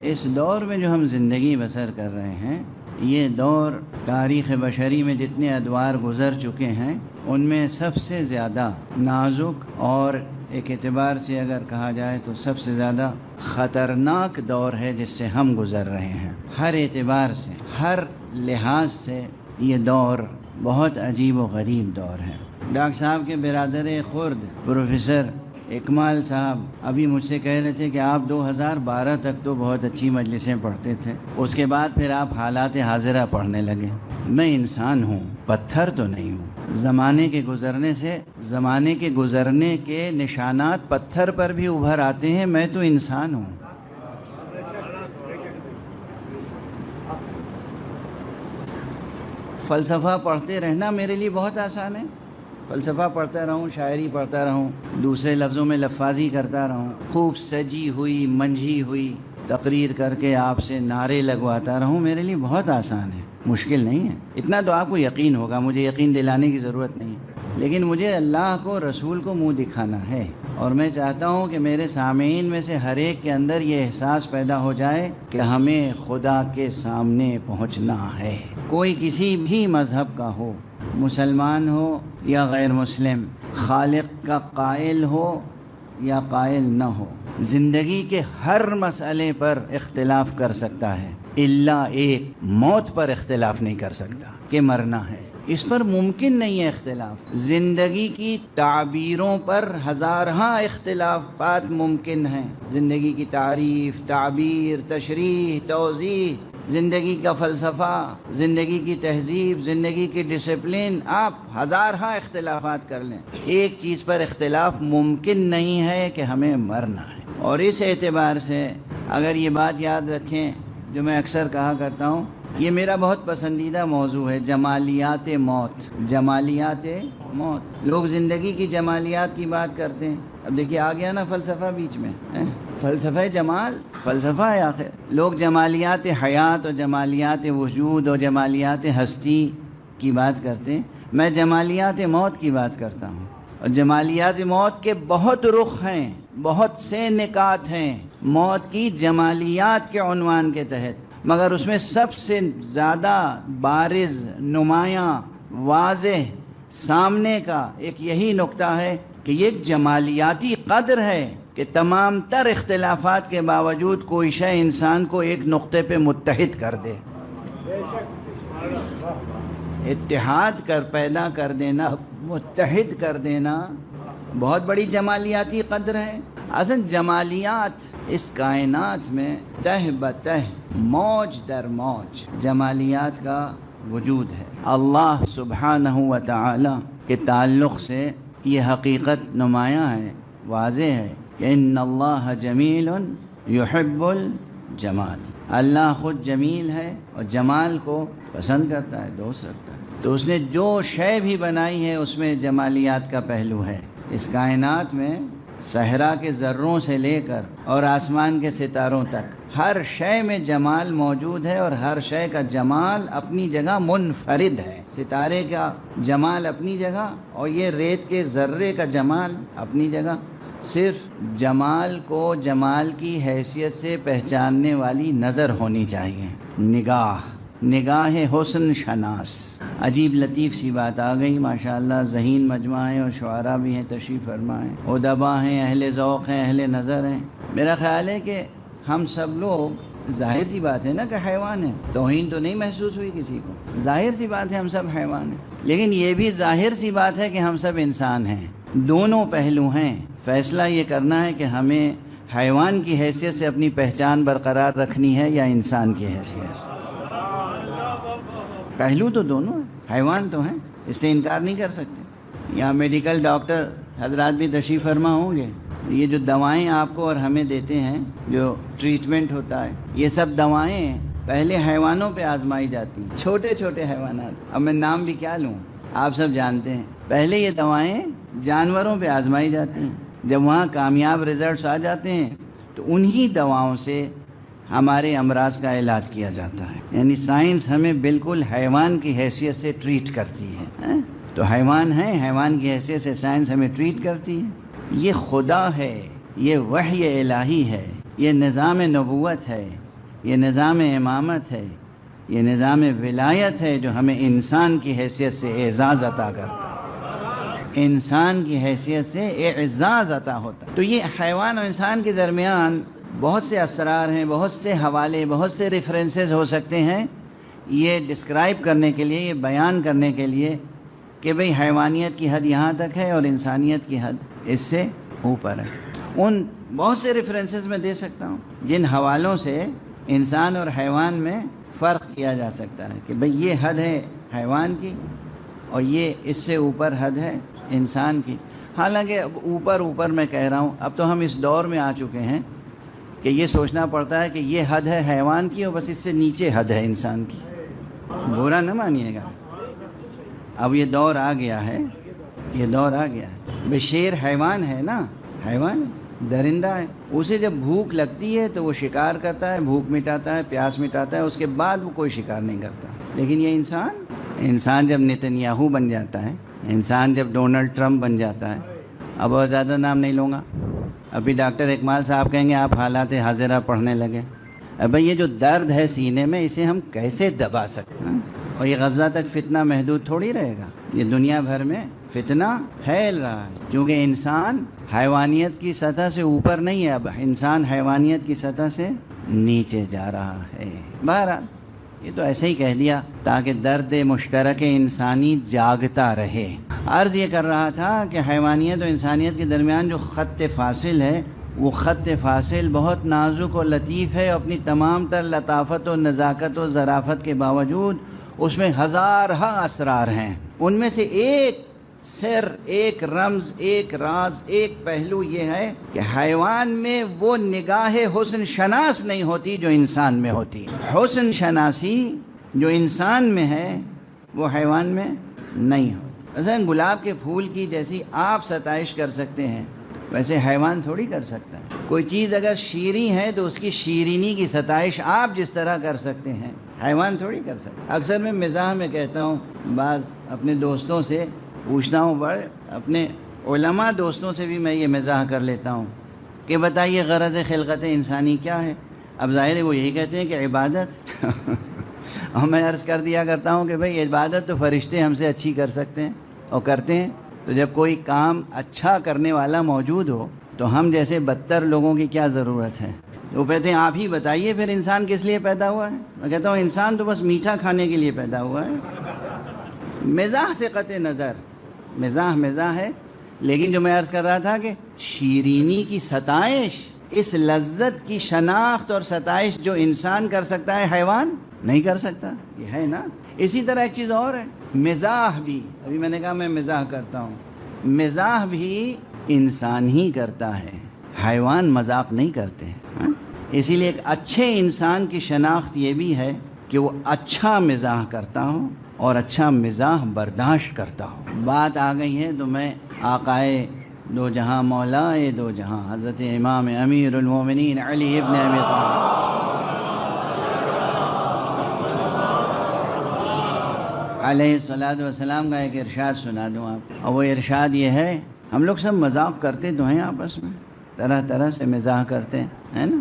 اس دور میں جو ہم زندگی بسر کر رہے ہیں، یہ دور تاریخ بشری میں جتنے ادوار گزر چکے ہیں ان میں سب سے زیادہ نازک اور ایک اعتبار سے اگر کہا جائے تو سب سے زیادہ خطرناک دور ہے جس سے ہم گزر رہے ہیں۔ ہر اعتبار سے، ہر لحاظ سے یہ دور بہت عجیب و غریب دور ہے۔ ڈاکٹر صاحب کے برادر خرد پروفیسر اکمال صاحب ابھی مجھ سے کہہ رہے تھے کہ آپ 2012 تک تو بہت اچھی مجلسیں پڑھتے تھے، اس کے بعد پھر آپ حالات حاضرہ پڑھنے لگے۔ میں انسان ہوں، پتھر تو نہیں ہوں۔ زمانے کے گزرنے کے نشانات پتھر پر بھی ابھر آتے ہیں، میں تو انسان ہوں۔ فلسفہ پڑھتے رہنا میرے لیے بہت آسان ہے۔ فلسفہ پڑھتا رہوں، شاعری پڑھتا رہوں، دوسرے لفظوں میں لفاظی کرتا رہوں، خوب سجی ہوئی منجھی ہوئی تقریر کر کے آپ سے نعرے لگواتا رہوں، میرے لیے بہت آسان ہے، مشکل نہیں ہے۔ اتنا تو آپ کو یقین ہوگا، مجھے یقین دلانے کی ضرورت نہیں ہے، لیکن مجھے اللہ کو، رسول کو منہ دکھانا ہے، اور میں چاہتا ہوں کہ میرے سامعین میں سے ہر ایک کے اندر یہ احساس پیدا ہو جائے کہ ہمیں خدا کے سامنے پہنچنا ہے۔ کوئی کسی بھی مذہب کا ہو، مسلمان ہو یا غیر مسلم، خالق کا قائل ہو یا قائل نہ ہو، زندگی کے ہر مسئلے پر اختلاف کر سکتا ہے، الا ایک موت پر اختلاف نہیں کر سکتا کہ مرنا ہے۔ اس پر ممکن نہیں ہے اختلاف۔ زندگی کی تعبیروں پر ہزارہا اختلافات ممکن ہیں، زندگی کی تعریف، تعبیر، تشریح، توضیح، زندگی کا فلسفہ، زندگی کی تہذیب، زندگی کی ڈسپلن، آپ ہزارہا اختلافات کر لیں، ایک چیز پر اختلاف ممکن نہیں ہے کہ ہمیں مرنا ہے۔ اور اس اعتبار سے اگر یہ بات یاد رکھیں جو میں اکثر کہا کرتا ہوں، یہ میرا بہت پسندیدہ موضوع ہے، جمالیات موت۔ جمالیات موت، لوگ زندگی کی جمالیات کی بات کرتے ہیں، اب دیکھیے آ گیا نا فلسفہ بیچ میں، فلسفہ جمال، فلسفہ ہے آخر۔ لوگ جمالیات حیات اور جمالیات وجود اور جمالیات ہستی کی بات کرتے ہیں، میں جمالیات موت کی بات کرتا ہوں۔ اور جمالیات موت کے بہت رخ ہیں، بہت سے نکات ہیں موت کی جمالیات کے عنوان کے تحت، مگر اس میں سب سے زیادہ بارز، نمایاں، واضح سامنے کا ایک یہی نقطہ ہے کہ یہ ایک جمالیاتی قدر ہے کہ تمام تر اختلافات کے باوجود کوئی شے انسان کو ایک نقطے پہ متحد کر دے۔ اتحاد پیدا کر دینا، متحد کر دینا بہت بڑی جمالیاتی قدر ہے۔ اصل جمالیات اس کائنات میں تہ بتہ، موج در موج جمالیات کا وجود ہے۔ اللہ سبحانہ و تعالی کے تعلق سے یہ حقیقت نمایاں ہے، واضح ہے کہ ان اللہ جمیل یحب الجمال، اللہ خود جمیل ہے اور جمال کو پسند کرتا ہے، دوست رکھتا ہے۔ تو اس نے جو شے بھی بنائی ہے اس میں جمالیات کا پہلو ہے۔ اس کائنات میں صحرا کے ذروں سے لے کر اور آسمان کے ستاروں تک ہر شے میں جمال موجود ہے، اور ہر شے کا جمال اپنی جگہ منفرد ہے۔ ستارے کا جمال اپنی جگہ اور یہ ریت کے ذرے کا جمال اپنی جگہ۔ صرف جمال کو جمال کی حیثیت سے پہچاننے والی نظر ہونی چاہیے، نگاہ حسن شناس۔ عجیب لطیف سی بات آ گئی، ماشاءاللہ ذہین مجمع ہیں اور شعراء بھی ہیں، تشریف فرما ہیں، ادبا ہیں، اہل ذوق ہیں، اہل نظر ہیں۔ میرا خیال ہے کہ ہم سب لوگ، ظاہر سی بات ہے نا کہ حیوان ہیں، توہین تو نہیں محسوس ہوئی کسی کو، ظاہر سی بات ہے ہم سب حیوان ہیں، لیکن یہ بھی ظاہر سی بات ہے کہ ہم سب انسان ہیں۔ دونوں پہلو ہیں، فیصلہ یہ کرنا ہے کہ ہمیں حیوان کی حیثیت سے اپنی پہچان برقرار رکھنی ہے یا انسان کی حیثیت سے۔ پہلو تو دونوں ہیں، حیوان تو ہیں، اس سے انکار نہیں کر سکتے۔ یہاں میڈیکل ڈاکٹر حضرات بھی تشریف فرما ہوں گے، یہ جو دوائیں آپ کو اور ہمیں دیتے ہیں، جو ٹریٹمنٹ ہوتا ہے، یہ سب دوائیں پہلے حیوانوں پہ آزمائی جاتی ہیں، چھوٹے چھوٹے حیوانات، اب میں نام بھی کیا لوں، آپ سب جانتے ہیں۔ پہلے یہ دوائیں جانوروں پہ آزمائی جاتی ہیں، جب وہاں کامیاب ریزلٹس آ جاتے ہیں تو انہی دواؤں سے ہمارے امراض کا علاج کیا جاتا ہے۔ یعنی سائنس ہمیں بالکل حیوان کی حیثیت سے ٹریٹ کرتی ہے، تو حیوان ہیں، حیوان کی حیثیت سے سائنس ہمیں ٹریٹ کرتی ہے۔ یہ خدا ہے، یہ وحی الہی ہے، یہ نظام نبوت ہے، یہ نظام امامت ہے، یہ نظام ولایت ہے جو ہمیں انسان کی حیثیت سے اعزاز عطا کرتا ہے، انسان کی حیثیت سے اعزاز عطا ہوتا ہے۔ تو یہ حیوان اور انسان کے درمیان بہت سے اسرار ہیں، بہت سے حوالے، بہت سے ریفرنسز ہو سکتے ہیں یہ ڈسکرائب کرنے کے لیے، یہ بیان کرنے کے لیے کہ بھئی حیوانیت کی حد یہاں تک ہے اور انسانیت کی حد اس سے اوپر ہے۔ ان بہت سے ریفرنسز میں دے سکتا ہوں جن حوالوں سے انسان اور حیوان میں فرق کیا جا سکتا ہے کہ بھئی یہ حد ہے حیوان کی اور یہ اس سے اوپر حد ہے انسان کی۔ حالانکہ اب اوپر میں کہہ رہا ہوں، اب تو ہم اس دور میں آ چکے ہیں کہ یہ سوچنا پڑتا ہے کہ یہ حد ہے حیوان کی اور بس اس سے نیچے حد ہے انسان کی۔ برا نہ مانیے گا، اب یہ دور آ گیا ہے، یہ دور آ گیا ہے۔ بے شیر حیوان ہے نا، حیوان درندہ ہے، اسے جب بھوک لگتی ہے تو وہ شکار کرتا ہے، بھوک مٹاتا ہے، پیاس مٹاتا ہے، اس کے بعد وہ کوئی شکار نہیں کرتا۔ لیکن یہ انسان جب نتنیاہو بن جاتا ہے، انسان جب ڈونلڈ ٹرمپ بن جاتا ہے، اب بہت زیادہ نام نہیں لوں گا، ابھی ڈاکٹر اکمال صاحب کہیں گے آپ حالات حاضرہ پڑھنے لگے۔ اب یہ جو درد ہے سینے میں اسے ہم کیسے دبا سکتے ہیں؟ اور یہ غزہ تک فتنہ محدود تھوڑی رہے گا، یہ دنیا بھر میں فتنہ پھیل رہا ہے، کیونکہ انسان حیوانیت کی سطح سے اوپر نہیں ہے، اب انسان حیوانیت کی سطح سے نیچے جا رہا ہے۔ بہرحال یہ تو ایسے ہی کہہ دیا تاکہ درد مشترک انسانی جاگتا رہے۔ عرض یہ کر رہا تھا کہ حیوانیت و انسانیت کے درمیان جو خط فاصل ہے، وہ خط فاصل بہت نازک و لطیف ہے، اور اپنی تمام تر لطافت و نزاکت و ظرافت کے باوجود اس میں ہزارہ اسرار ہیں۔ ان میں سے ایک سر، ایک رمز، ایک راز، ایک پہلو یہ ہے کہ حیوان میں وہ نگاہ حسن شناس نہیں ہوتی جو انسان میں ہوتی۔ حسن شناسی جو انسان میں ہے وہ حیوان میں نہیں ہوتی۔ مثلا گلاب کے پھول کی جیسی آپ ستائش کر سکتے ہیں ویسے حیوان تھوڑی کر سکتا ہے۔ کوئی چیز اگر شیریں ہے تو اس کی شیرینی کی ستائش آپ جس طرح کر سکتے ہیں حیوان تھوڑی کر سکتا۔ اکثر میں مزاح میں کہتا ہوں، بعض اپنے دوستوں سے پوچھتا ہوں، اپنے علماء دوستوں سے بھی میں یہ مزاح کر لیتا ہوں کہ بتائیے غرض خلقت انسانی کیا ہے؟ اب ظاہر ہے وہ یہی کہتے ہیں کہ عبادت اور میں عرض کر دیا کرتا ہوں کہ بھئی عبادت تو فرشتے ہم سے اچھی کر سکتے ہیں اور کرتے ہیں، تو جب کوئی کام اچھا کرنے والا موجود ہو تو ہم جیسے بدتر لوگوں کی کیا ضرورت ہے؟ وہ کہتے ہیں آپ ہی بتائیے پھر انسان کس لیے پیدا ہوا ہے؟ میں کہتا ہوں انسان تو بس میٹھا کھانے کے لیے پیدا ہوا ہے۔ مزاح سے قطع نظر، مزاح ہے، لیکن جو میں عرض کر رہا تھا کہ شیرینی کی ستائش، اس لذت کی شناخت اور ستائش جو انسان کر سکتا ہے حیوان نہیں کر سکتا، یہ ہے نا۔ اسی طرح ایک چیز اور ہے، مزاح بھی، ابھی میں نے کہا میں مزاح کرتا ہوں، مزاح بھی انسان ہی کرتا ہے، حیوان مذاق نہیں کرتے۔ اسی لیے ایک اچھے انسان کی شناخت یہ بھی ہے کہ وہ اچھا مزاح کرتا ہوں اور اچھا مزاح برداشت کرتا ہوں۔ بات آ گئی ہے تو میں آقائے دو جہاں مولائے دو جہاں حضرت امام امیر المومنین علی ابن ابی طالب علیہ الصلاۃ والسلام کا ایک ارشاد سنا دوں آپ، اور وہ ارشاد یہ ہے، ہم لوگ سب مذاق کرتے تو ہیں آپس میں، طرح طرح سے مزاح کرتے ہیں، ہے نا۔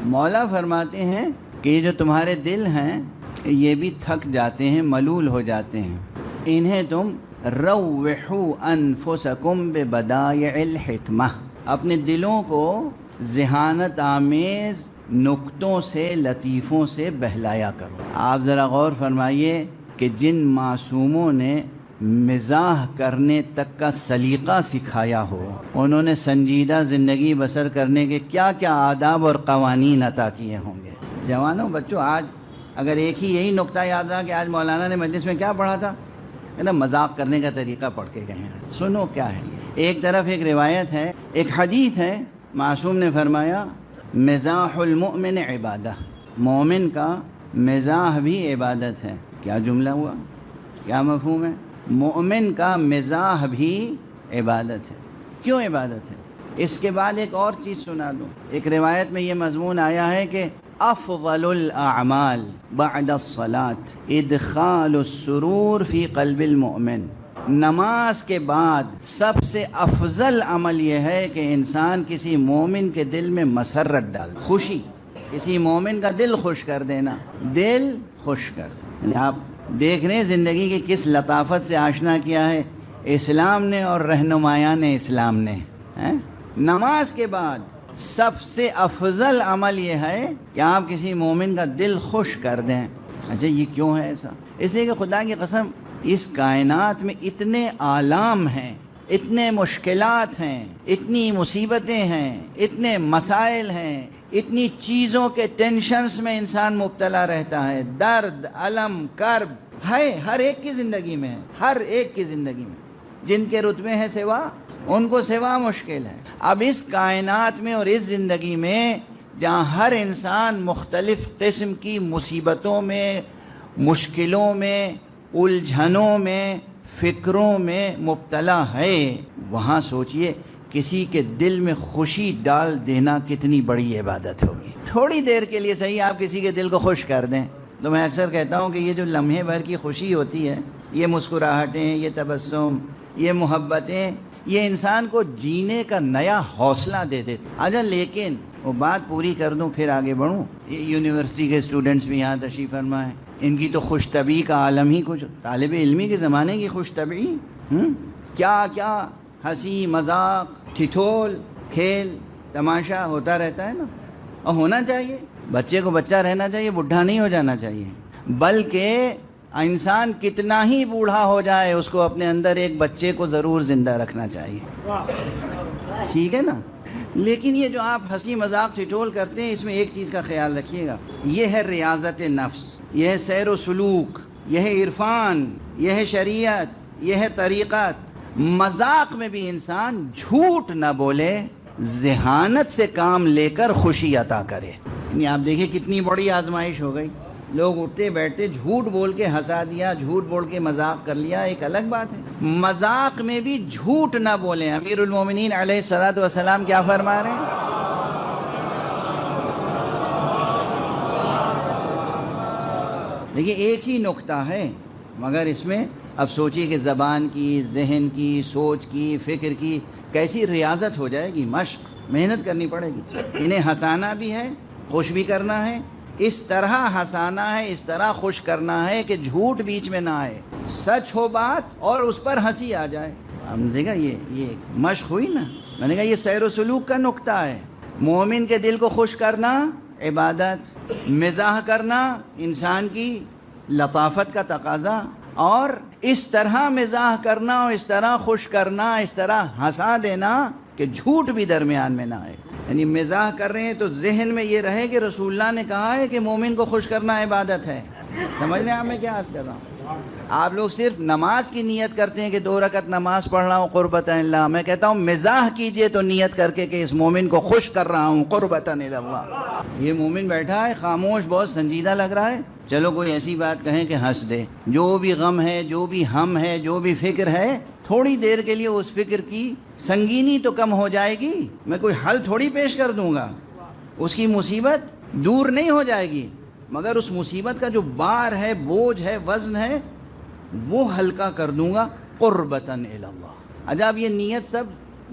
مولا فرماتے ہیں کہ یہ جو تمہارے دل ہیں یہ بھی تھک جاتے ہیں، ملول ہو جاتے ہیں، انہیں تم روحوا انفسکم ببدائع الحکمہ، اپنے دلوں کو ذہانت آمیز نکتوں سے، لطیفوں سے بہلایا کرو۔ آپ ذرا غور فرمائیے کہ جن معصوموں نے مزاح کرنے تک کا سلیقہ سکھایا ہو، انہوں نے سنجیدہ زندگی بسر کرنے کے کیا کیا آداب اور قوانین عطا کیے ہوں گے۔ جوانوں، بچوں، آج اگر ایک ہی یہی نقطہ یاد رہا کہ آج مولانا نے مجلس میں کیا پڑھا تھا، ہے نا، مذاق کرنے کا طریقہ پڑھ کے گئے ہیں۔ سنو کیا ہے یہ، ایک طرف ایک روایت ہے، ایک حدیث ہے، معصوم نے فرمایا مزاح المؤمن عبادہ، مومن کا مزاح بھی عبادت ہے۔ کیا جملہ ہوا، کیا مفہوم ہے؟ مومن کا مزاح بھی عبادت ہے۔ کیوں عبادت ہے؟ اس کے بعد ایک اور چیز سنا دوں، ایک روایت میں یہ مضمون آیا ہے کہ افضل الاعمال بعد الصلاة ادخال السرور فی قلب المؤمن، نماز کے بعد سب سے افضل عمل یہ ہے کہ انسان کسی مومن کے دل میں مسرت ڈال، خوشی، کسی مومن کا دل خوش کر دینا، دل خوش کر دینا۔ آپ دیکھ رہے ہیں زندگی کی کس لطافت سے آشنا کیا ہے اسلام نے اور رہنمایان اسلام نے۔ نماز کے بعد سب سے افضل عمل یہ ہے کہ آپ کسی مومن کا دل خوش کر دیں۔ اچھا یہ کیوں ہے ایسا؟ اس لیے کہ خدا کی قسم اس کائنات میں اتنے آلام ہیں، اتنے مشکلات ہیں، اتنی مصیبتیں ہیں، اتنے مسائل ہیں، اتنی چیزوں کے ٹینشنز میں انسان مبتلا رہتا ہے، درد، الم، کرب ہے ہر ایک کی زندگی میں، ہر ایک کی زندگی میں۔ جن کے رتبے ہیں سوا، ان کو سوا مشکل ہے۔ اب اس کائنات میں اور اس زندگی میں جہاں ہر انسان مختلف قسم کی مصیبتوں میں، مشکلوں میں، الجھنوں میں، فکروں میں مبتلا ہے، وہاں سوچئے کسی کے دل میں خوشی ڈال دینا کتنی بڑی عبادت ہوگی۔ تھوڑی دیر کے لیے صحیح آپ کسی کے دل کو خوش کر دیں۔ تو میں اکثر کہتا ہوں کہ یہ جو لمحے بھر کی خوشی ہوتی ہے، یہ مسکراہٹیں، یہ تبسم، یہ محبتیں، یہ انسان کو جینے کا نیا حوصلہ دے دیتے۔ اچھا لیکن وہ بات پوری کر دوں پھر آگے بڑھوں۔ یہ یونیورسٹی کے اسٹوڈنٹس بھی یہاں تشریف فرما ہیں، ان کی تو خوش طبعی کا عالم ہی کچھ، طالب علمی کے زمانے کی خوش طبعی، کیا کیا ہنسی مذاق ٹھٹھول کھیل تماشا ہوتا رہتا ہے نا، اور ہونا چاہیے۔ بچے کو بچہ رہنا چاہیے، بوڑھا نہیں ہو جانا چاہیے، بلکہ انسان کتنا ہی بوڑھا ہو جائے اس کو اپنے اندر ایک بچے کو ضرور زندہ رکھنا چاہیے، ٹھیک ہے نا۔ لیکن یہ جو آپ ہنسی مذاق ٹھٹھول کرتے ہیں، اس میں ایک چیز کا خیال رکھیے گا، یہ ہے ریاضت نفس، یہ ہے سیر و سلوک، یہ ہے عرفان، یہ ہے شریعت، یہ ہے طریقت۔ مذاق میں بھی انسان جھوٹ نہ بولے، ذہانت سے کام لے کر خوشی عطا کرے۔ یعنی آپ دیکھیں کتنی بڑی آزمائش ہو گئی، لوگ اٹھتے بیٹھتے جھوٹ بول کے ہنسا دیا، جھوٹ بول کے مذاق کر لیا، ایک الگ بات ہے۔ مذاق میں بھی جھوٹ نہ بولیں۔ امیر المومنین علیہ الصلوۃ والسلام کیا فرما رہے ہیں؟ دیکھیے ایک ہی نقطہ ہے، مگر اس میں اب سوچیے کہ زبان کی، ذہن کی، سوچ کی، فکر کی کیسی ریاضت ہو جائے گی، مشق، محنت کرنی پڑے گی۔ انہیں ہنسانا بھی ہے، خوش بھی کرنا ہے، اس طرح ہنسانا ہے، اس طرح خوش کرنا ہے کہ جھوٹ بیچ میں نہ آئے، سچ ہو بات اور اس پر ہنسی آ جائے۔ ہم نے دیکھا یہ مشق ہوئی نا، میں نے کہا یہ سیر و سلوک کا نقطہ ہے۔ مومن کے دل کو خوش کرنا عبادت، مزاح کرنا انسان کی لطافت کا تقاضا، اور اس طرح مزاح کرنا اور اس طرح خوش کرنا، اس طرح ہنسا دینا کہ جھوٹ بھی درمیان میں نہ آئے۔ یعنی مزاح کر رہے ہیں تو ذہن میں یہ رہے کہ رسول اللہ نے کہا ہے کہ مومن کو خوش کرنا عبادت ہے۔ سمجھ رہے ہیں آپ میں کیا عرض کر رہا ہوں؟ آپ لوگ صرف نماز کی نیت کرتے ہیں کہ 2 رکعت نماز پڑھ رہا ہوں قربتاً اللہ، میں کہتا ہوں مزاح کیجئے تو نیت کر کے کہ اس مومن کو خوش کر رہا ہوں قربتاً اللہ۔ یہ مومن بیٹھا ہے خاموش، بہت سنجیدہ لگ رہا ہے، چلو کوئی ایسی بات کہیں کہ ہنس دے۔ جو بھی غم ہے، جو بھی ہم ہے، جو بھی فکر ہے، تھوڑی دیر کے لیے اس فکر کی سنگینی تو کم ہو جائے گی۔ میں کوئی حل تھوڑی پیش کر دوں گا، اس کی مصیبت دور نہیں ہو جائے گی، مگر اس مصیبت کا جو بار ہے، بوجھ ہے، وزن ہے، وہ ہلکا کر دوں گا قربتاً اللہ۔ عجب یہ نیت سب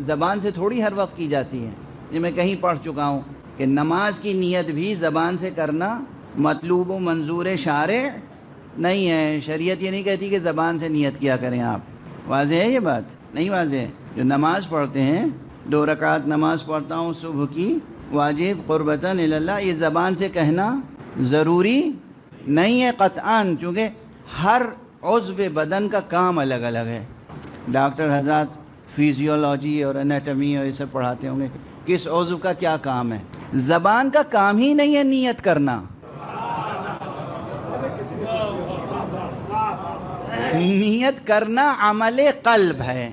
زبان سے تھوڑی ہر وقت کی جاتی ہے۔ یہ میں کہیں پڑھ چکا ہوں کہ نماز کی نیت بھی زبان سے کرنا مطلوب و منظور شارع نہیں ہے۔ شریعت یہ نہیں کہتی کہ زبان سے نیت کیا کریں آپ۔ واضح ہے یہ بات؟ نہیں واضح ہے؟ جو نماز پڑھتے ہیں، 2 رکعت نماز پڑھتا ہوں صبح کی واجب قربتاً اللہ، یہ زبان سے کہنا ضروری نہیں ہے قطعاً، چونکہ ہر عضو بدن کا کام الگ الگ ہے۔ ڈاکٹر حضرات فیزیولوجی اور انیٹمی اور یہ سب پڑھاتے ہوں گے، کس عضو کا کیا کام ہے۔ زبان کا کام ہی نہیں ہے نیت کرنا، نیت کرنا عمل قلب ہے،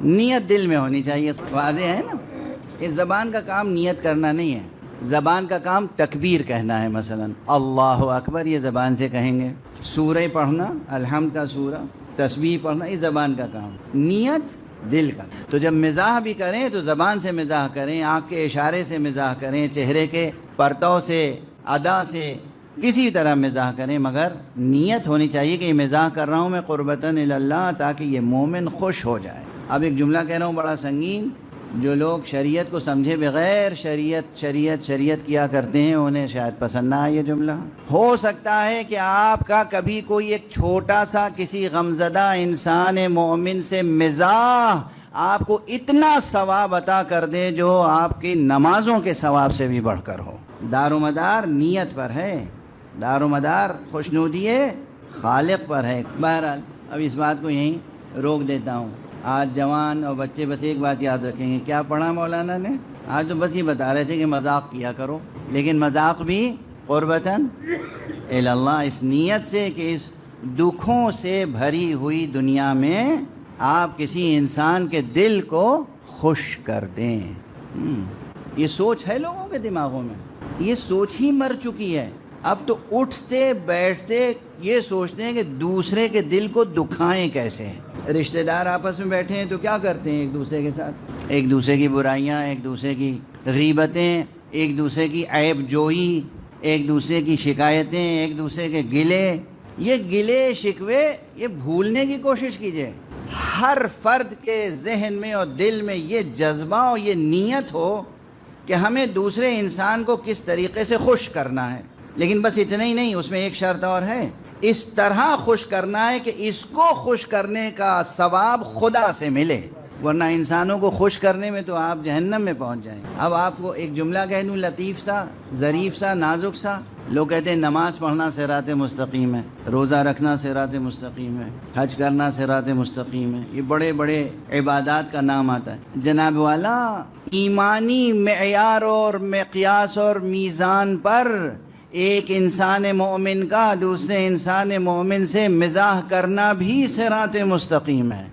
نیت دل میں ہونی چاہیے۔ واضح ہے نا؟ اس زبان کا کام نیت کرنا نہیں ہے، زبان کا کام تکبیر کہنا ہے، مثلا اللہ اکبر یہ زبان سے کہیں گے، سورہ پڑھنا، الحمد کا سورہ، تسبیح پڑھنا، یہ زبان کا کام، نیت دل کا۔ تو جب مزاح بھی کریں تو زبان سے مزاح کریں، آنکھ کے اشارے سے مزاح کریں، چہرے کے پرتو سے، ادا سے، کسی طرح مزاح کریں، مگر نیت ہونی چاہیے کہ یہ مزاح کر رہا ہوں میں قربتاً اللہ، تاکہ یہ مومن خوش ہو جائے۔ اب ایک جملہ کہہ رہا ہوں بڑا سنگین، جو لوگ شریعت کو سمجھے بغیر شریعت کیا کرتے ہیں انہیں شاید پسند نہ آئے یہ جملہ. ہو سکتا ہے کہ آپ کا کبھی کوئی ایک چھوٹا سا کسی غمزدہ انسان مومن سے مزاح آپ کو اتنا ثواب عطا کر دے جو آپ کی نمازوں کے ثواب سے بھی بڑھ کر ہو. دار و مدار نیت پر ہے، دار و مدار خوشنودی خالق پر ہے. بہرحال اب اس بات کو یہیں روک دیتا ہوں. آج جوان اور بچے بس ایک بات یاد رکھیں گے. کیا پڑھا مولانا نے؟ آج تو بس یہ بتا رہے تھے کہ مذاق کیا کرو، لیکن مذاق بھی قربتاً اللہ، اس نیت سے کہ اس دکھوں سے بھری ہوئی دنیا میں آپ کسی انسان کے دل کو خوش کر دیں. یہ سوچ ہے لوگوں کے دماغوں میں، یہ سوچ ہی مر چکی ہے. اب تو اٹھتے بیٹھتے یہ سوچتے ہیں کہ دوسرے کے دل کو دکھائیں کیسے. رشتہ دار آپس میں بیٹھے ہیں تو کیا کرتے ہیں ایک دوسرے کے ساتھ؟ ایک دوسرے کی برائیاں، ایک دوسرے کی غیبتیں، ایک دوسرے کی عیب جوئی، ایک دوسرے کی شکایتیں، ایک دوسرے کے گلے. یہ گلے شکوے یہ بھولنے کی کوشش کیجئے. ہر فرد کے ذہن میں اور دل میں یہ جذبہ اور یہ نیت ہو کہ ہمیں دوسرے انسان کو کس طریقے سے خوش کرنا ہے. لیکن بس اتنا ہی نہیں، اس میں ایک شرط اور ہے. اس طرح خوش کرنا ہے کہ اس کو خوش کرنے کا ثواب خدا سے ملے، ورنہ انسانوں کو خوش کرنے میں تو آپ جہنم میں پہنچ جائیں. اب آپ کو ایک جملہ کہہ دوں لطیف سا، ظریف سا، نازک سا. لوگ کہتے ہیں نماز پڑھنا صراط مستقیم ہے، روزہ رکھنا صراط مستقیم ہے، حج کرنا صراط مستقیم ہے. یہ بڑے بڑے عبادات کا نام آتا ہے. جناب والا، ایمانی معیار اور مقیاس اور میزان پر ایک انسان مومن کا دوسرے انسان مومن سے مزاح کرنا بھی صراط مستقیم ہے.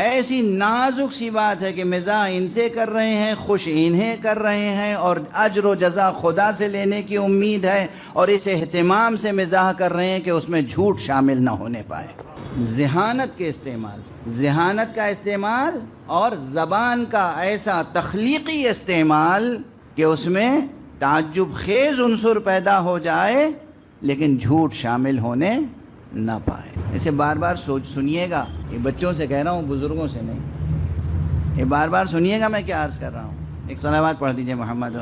ایسی نازک سی بات ہے کہ مزاح ان سے کر رہے ہیں، خوش انہیں کر رہے ہیں، اور اجر و جزا خدا سے لینے کی امید ہے، اور اس اہتمام سے مزاح کر رہے ہیں کہ اس میں جھوٹ شامل نہ ہونے پائے. ذہانت کے استعمال، ذہانت کا استعمال اور زبان کا ایسا تخلیقی استعمال کہ اس میں تعجب خیز عنصر پیدا ہو جائے لیکن جھوٹ شامل ہونے نہ پائے. اسے بار بار سنیے گا. یہ بچوں سے کہہ رہا ہوں، بزرگوں سے نہیں. یہ بار بار سنیے گا میں کیا عرض کر رہا ہوں. ایک صلوات پڑھ دیجئے محمد.